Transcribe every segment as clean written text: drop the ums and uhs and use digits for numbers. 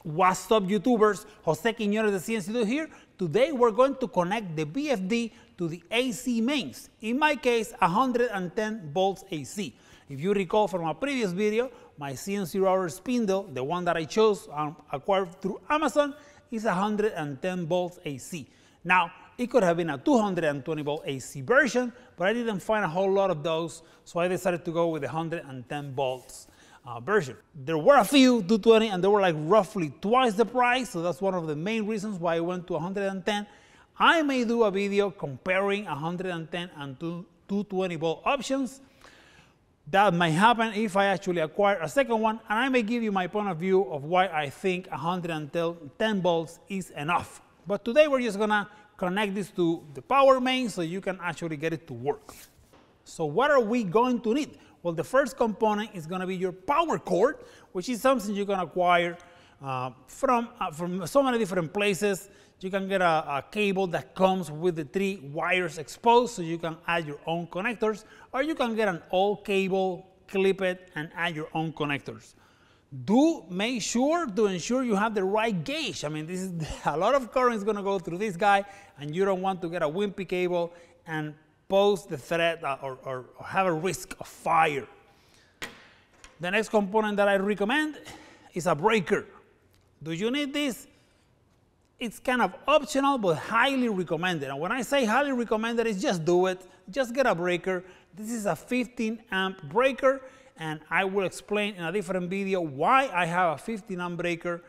What's up, YouTubers? Jose Quiñones, the CNC Dude here. Today we're going to connect the VFD to the AC mains. In my case, 110 volts AC. If you recall from a previous video, my CNC router spindle, the one that I chose acquired through Amazon, is 110 volts AC. Now, it could have been a 220 volt AC version, but I didn't find a whole lot of those, so I decided to go with the 110 volts version. There were a few 220 and they were like roughly twice the price, so that's one of the main reasons why I went to 110. I may do a video comparing 110 and 220 volt options. That might happen if I actually acquire a second one, and I may give you my point of view of why I think 110 volts is enough. But today we're just gonna connect this to the power main so you can actually get it to work. So what are we going to need? Well, the first component is going to be your power cord, which is something you can acquire from so many different places. You can get a cable that comes with the 3 wires exposed, so you can add your own connectors, or you can get an old cable, clip it, and add your own connectors. Do make sure to ensure you have the right gauge. I mean, this is a lot of current is going to go through this guy, and you don't want to get a wimpy cable and pose the threat or have a risk of fire. The next component that I recommend is a breaker. Do you need this? It's kind of optional, but highly recommended. And when I say highly recommended, it's just do it. Just get a breaker. This is a 15 amp breaker, and I will explain in a different video why I have a 15 amp breaker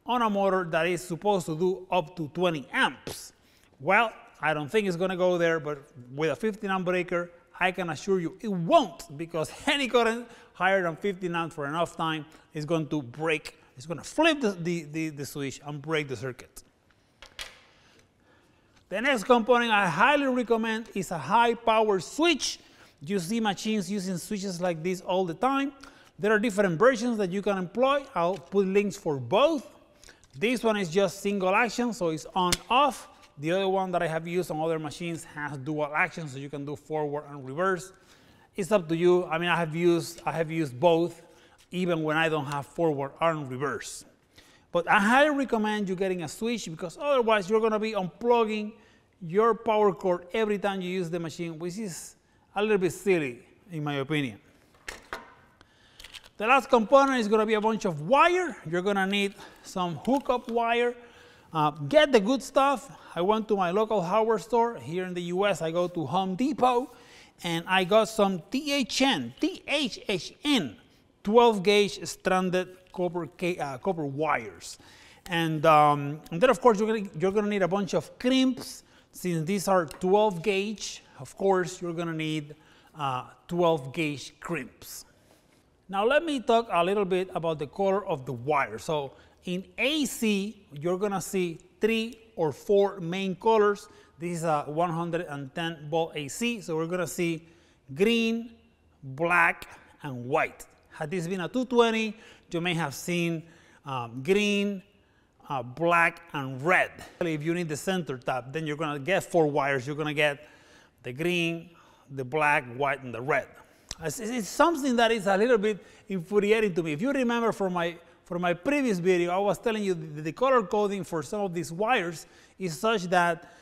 on a motor that is supposed to do up to 20 amps. Well, I don't think it's going to go there, but with a 15 amp breaker, I can assure you it won't, because any current higher than 15 amps for enough time is going to break. It's going to flip the switch and break the circuit. The next component I highly recommend is a high power switch. You see machines using switches like this all the time. There are different versions that you can employ. I'll put links for both. This one is just single action, so it's on off. The other one that I have used on other machines has dual action, so you can do forward and reverse. It's up to you. I mean, I have used both, even when I don't have forward and reverse. But I highly recommend you getting a switch, because otherwise you're going to be unplugging your power cord every time you use the machine, which is a little bit silly, in my opinion. The last component is going to be a bunch of wire. You're going to need some hookup wire. Get the good stuff. I went to my local hardware store. Here in the US, I go to Home Depot, and I got some THN 12 gauge stranded copper wires. And then, of course, you're gonna need a bunch of crimps. Since these are 12 gauge, of course, you're gonna need 12 gauge crimps. Now, let me talk a little bit about the color of the wire. So, in AC, you're gonna see 3 or 4 main colors. This is a 110 volt AC, so we're gonna see green, black, and white. Had this been a 220, you may have seen green, black, and red. If you need the center tap, then you're gonna get 4 wires. You're gonna get the green, the black, white, and the red. It's something that is a little bit infuriating to me. If you remember from my previous video, I was telling you the color coding for some of these wires is such that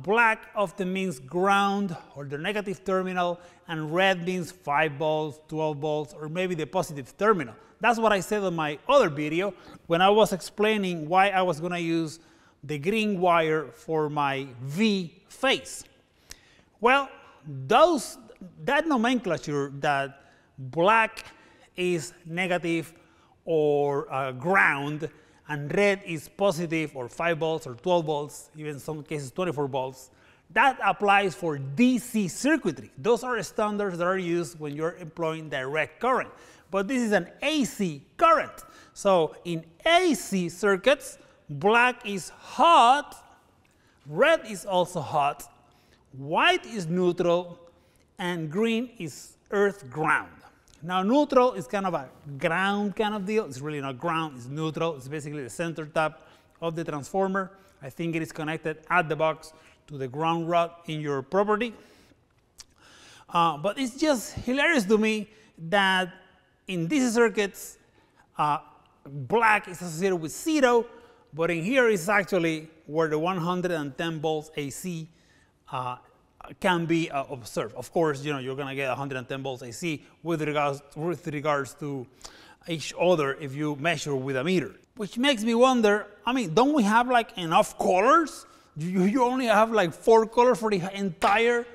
black often means ground or the negative terminal, and red means 5 volts, 12 volts, or maybe the positive terminal. That's what I said on my other video when I was explaining why I was going to use the green wire for my V phase. Well, that nomenclature that black is negative or ground, and red is positive or 5 volts or 12 volts, even in some cases 24 volts, that applies for DC circuitry. Those are standards that are used when you're employing direct current. But this is an AC current. So in AC circuits, black is hot, red is also hot, white is neutral, and green is earth ground. Now, neutral is kind of a ground kind of deal. It's really not ground, it's neutral. It's basically the center tap of the transformer. I think it is connected at the box to the ground rod in your property. But it's just hilarious to me that in DC circuits, black is associated with 0, but in here is actually where the 110 volts AC can be observed. Of course, you know, you're going to get 110 volts AC with regards to each other if you measure with a meter. Which makes me wonder, I mean, don't we have like enough colors? You only have like 4 colors for the entire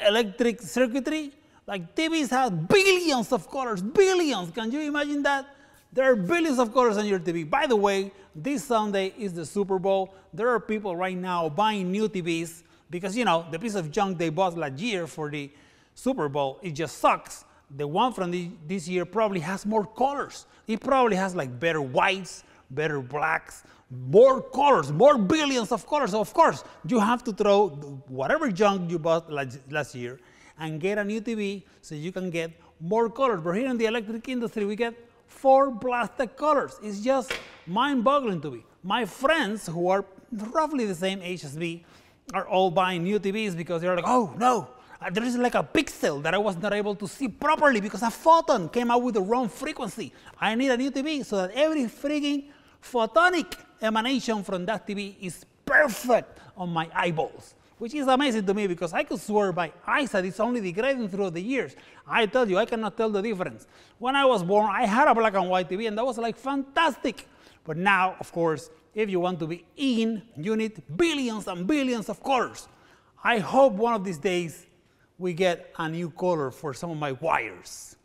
electric circuitry? Like TVs have billions of colors, billions. Can you imagine that? There are billions of colors on your TV. By the way, this Sunday is the Super Bowl. There are people right now buying new TVs because, you know, the piece of junk they bought last year for the Super Bowl, it just sucks. The one from this year probably has more colors. It probably has like better whites, better blacks, more colors, more billions of colors. So of course, you have to throw whatever junk you bought last year and get a new TV so you can get more colors. But here in the electric industry, we get 4 blasted colors. It's just mind-boggling to me. My friends who are roughly the same age as me are all buying new TVs because they're like, oh no, there is like a pixel that I was not able to see properly because a photon came out with the wrong frequency. I need a new TV so that every freaking photonic emanation from that TV is perfect on my eyeballs. Which is amazing to me because I could swear my eyesight is only degrading through the years. I tell you, I cannot tell the difference. When I was born, I had a black and white TV and that was like fantastic. But now, of course, if you want to be in, you need billions and billions of colors. I hope one of these days we get a new color for some of my wires.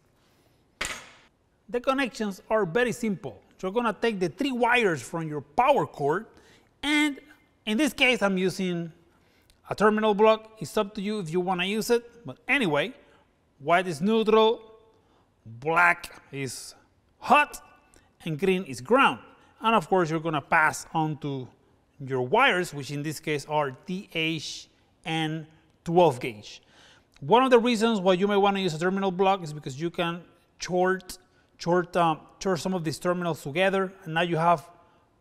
The connections are very simple. You're going to take the 3 wires from your power cord, and in this case, I'm using a terminal block. It's up to you if you want to use it. But anyway, white is neutral, black is hot, and green is ground. And of course, you're going to pass on to your wires, which in this case are TH and 12 gauge. One of the reasons why you may want to use a terminal block is because you can short some of these terminals together, and now you have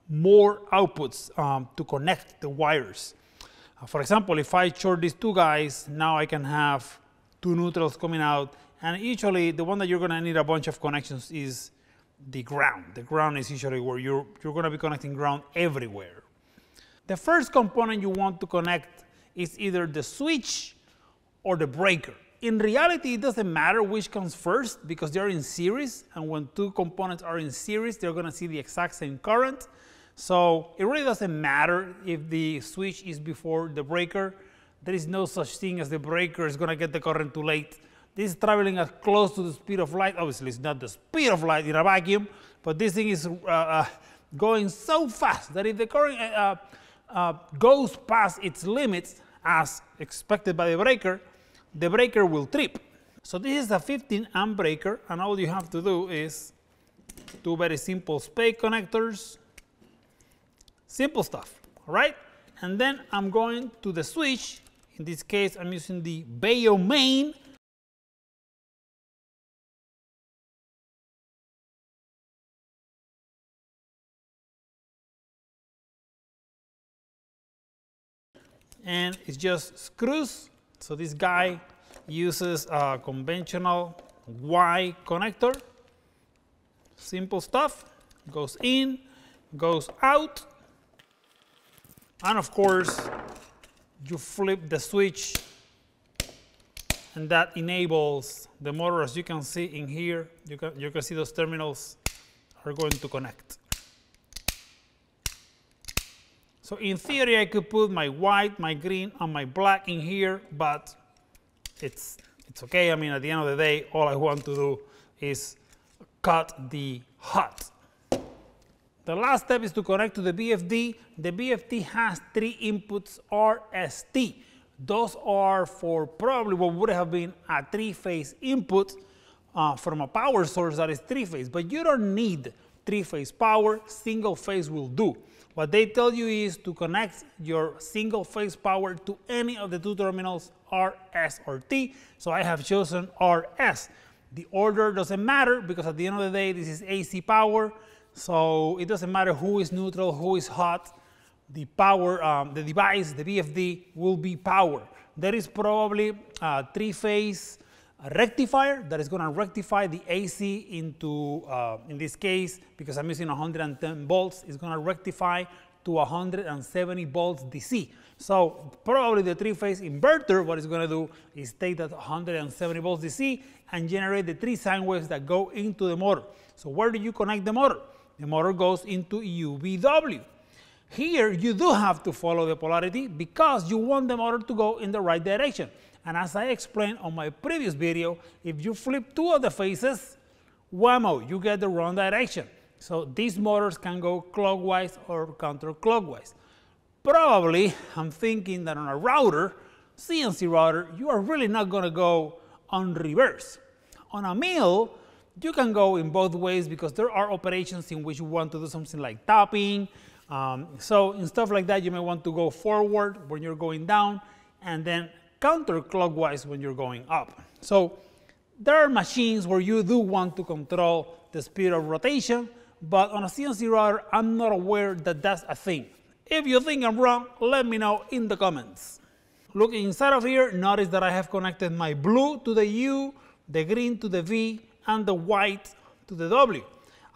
more outputs to connect the wires. For example, if I short these 2 guys, now I can have 2 neutrals coming out, and usually the one that you're going to need a bunch of connections is the ground. The ground is usually where you're going to be connecting ground everywhere. The first component you want to connect is either the switch or the breaker. In reality, it doesn't matter which comes first because they're in series, and when 2 components are in series, they're going to see the exact same current. So it really doesn't matter if the switch is before the breaker. There is no such thing as the breaker is going to get the current too late. This is traveling as close to the speed of light. Obviously, it's not the speed of light in a vacuum, but this thing is going so fast that if the current goes past its limits, as expected by the breaker will trip. So this is a 15 amp breaker, and all you have to do is 2 very simple spade connectors. Simple stuff, all right? And then I'm going to the switch. In this case, I'm using the Bayo main. And it's just screws. So this guy uses a conventional Y connector. Simple stuff. Goes in, goes out. And of course, you flip the switch and that enables the motor. As you can see in here, you can see those terminals are going to connect. So in theory, I could put my white, my green, and my black in here, but it's okay. I mean, at the end of the day, all I want to do is cut the hot. The last step is to connect to the VFD. The VFD has 3 inputs RST. Those are for probably what would have been a 3-phase input from a power source that is 3-phase. But you don't need 3-phase power. Single phase will do. What they tell you is to connect your single phase power to any of the 2 terminals, RS or T. So I have chosen RS. The order doesn't matter because at the end of the day, this is AC power. So it doesn't matter who is neutral, who is hot. The power, the device, the VFD will be power. There is probably a 3-phase a rectifier that is going to rectify the AC into, in this case, because I'm using 110 volts, it's going to rectify to 170 volts DC. So probably the three-phase inverter, what it's going to do is take that 170 volts DC and generate the 3 sine waves that go into the motor. So where do you connect the motor? The motor goes into UVW. Here you do have to follow the polarity because you want the motor to go in the right direction. And as I explained on my previous video, if you flip 2 of the phases, whammo, you get the wrong direction. So these motors can go clockwise or counterclockwise. Probably, I'm thinking that on a router, CNC router, you are really not going to go on reverse. On a mill, you can go in both ways because there are operations in which you want to do something like tapping. So in stuff like that, you may want to go forward when you're going down and then counterclockwise when you're going up. So there are machines where you do want to control the speed of rotation, but on a CNC router, I'm not aware that that's a thing. If you think I'm wrong, let me know in the comments. Looking inside of here, notice that I have connected my blue to the U, the green to the V, and the white to the W.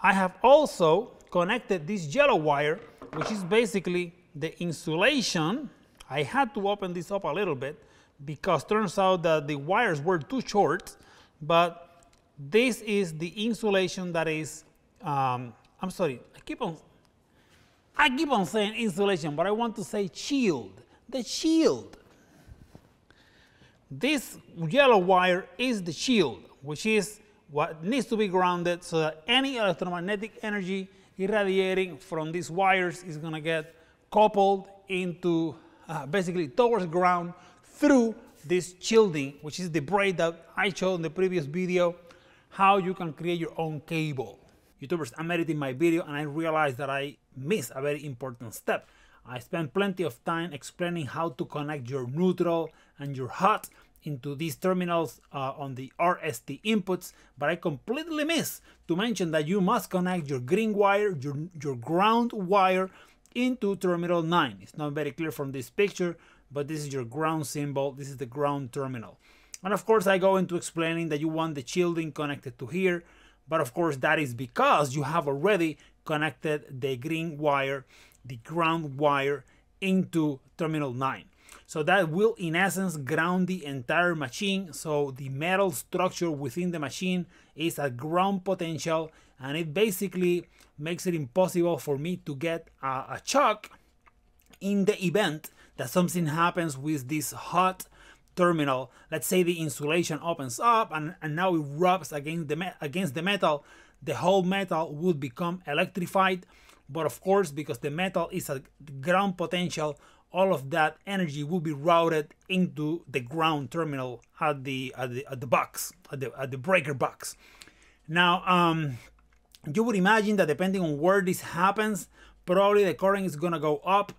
I have also connected this yellow wire, which is basically the insulation. I had to open this up a little bit because turns out that the wires were too short, but this is the insulation that is, I'm sorry, I keep on saying insulation, but I want to say shield, the shield. This yellow wire is the shield, which is what needs to be grounded so that any electromagnetic energy irradiating from these wires is going to get coupled into basically towards ground through this shielding, which is the braid that I showed in the previous video, how you can create your own cable. YouTubers, I'm editing my video and I realized that I missed a very important step. I spent plenty of time explaining how to connect your neutral and your hot into these terminals on the RST inputs, but I completely missed to mention that you must connect your green wire, your ground wire into terminal 9. It's not very clear from this picture, but this is your ground symbol. This is the ground terminal. And of course, I go into explaining that you want the shielding connected to here, but of course, that is because you have already connected the green wire, the ground wire into terminal 9. So that will, in essence, ground the entire machine. So the metal structure within the machine is at ground potential, and it basically makes it impossible for me to get a shock in the event that something happens with this hot terminal. Let's say the insulation opens up and now it rubs against the metal. The whole metal would become electrified. But of course, because the metal is at ground potential, all of that energy will be routed into the ground terminal at the box, at the breaker box. Now, you would imagine that depending on where this happens, probably the current is gonna go up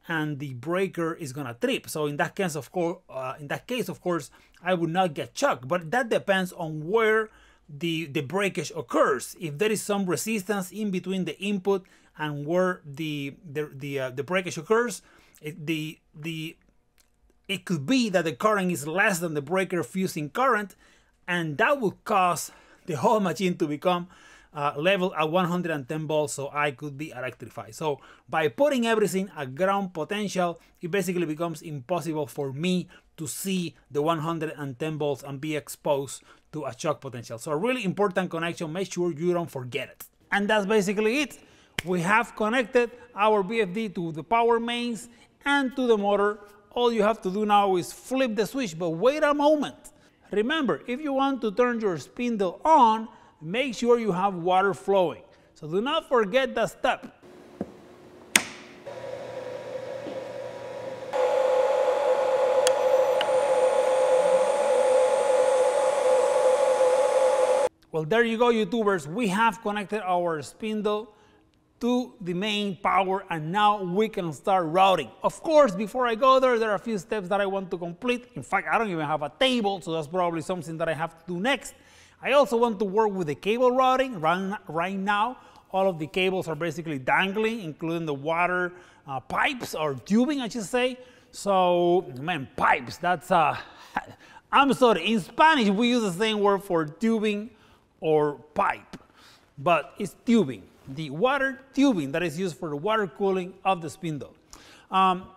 and the breaker is gonna trip. So in that case, of course, I would not get shocked. But that depends on where the breakage occurs. If there is some resistance in between the input and where the breakage occurs, it could be that the current is less than the breaker fusing current, and that would cause the whole machine to become level at 110 volts, so I could be electrified. So by putting everything at ground potential, it basically becomes impossible for me to see the 110 volts and be exposed to a shock potential. So a really important connection, make sure you don't forget it. And that's basically it. We have connected our VFD to the power mains and to the motor. All you have to do now is flip the switch, but wait a moment. Remember, if you want to turn your spindle on, make sure you have water flowing. So do not forget that step. Well, there you go, YouTubers. We have connected our spindle to the main power, and now we can start routing. Of course, before I go there are a few steps that I want to complete. In fact, I don't even have a table, so that's probably something that I have to do next. I also want to work with the cable routing. Right now, all of the cables are basically dangling, including the water pipes, or tubing, I should say. So, man, pipes, that's, I I'm sorry, in Spanish we use the same word for tubing or pipe, but it's tubing, the water tubing that is used for the water cooling of the spindle.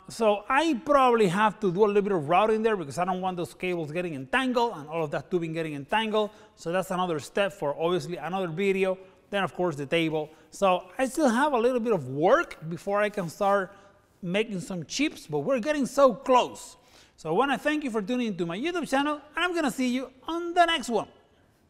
So I probably have to do a little bit of routing there because I don't want those cables getting entangled and all of that tubing getting entangled. So that's another step for obviously another video. Then of course the table. So I still have a little bit of work before I can start making some chips, but we're getting so close. So I want to thank you for tuning into my YouTube channel, and I'm going to see you on the next one.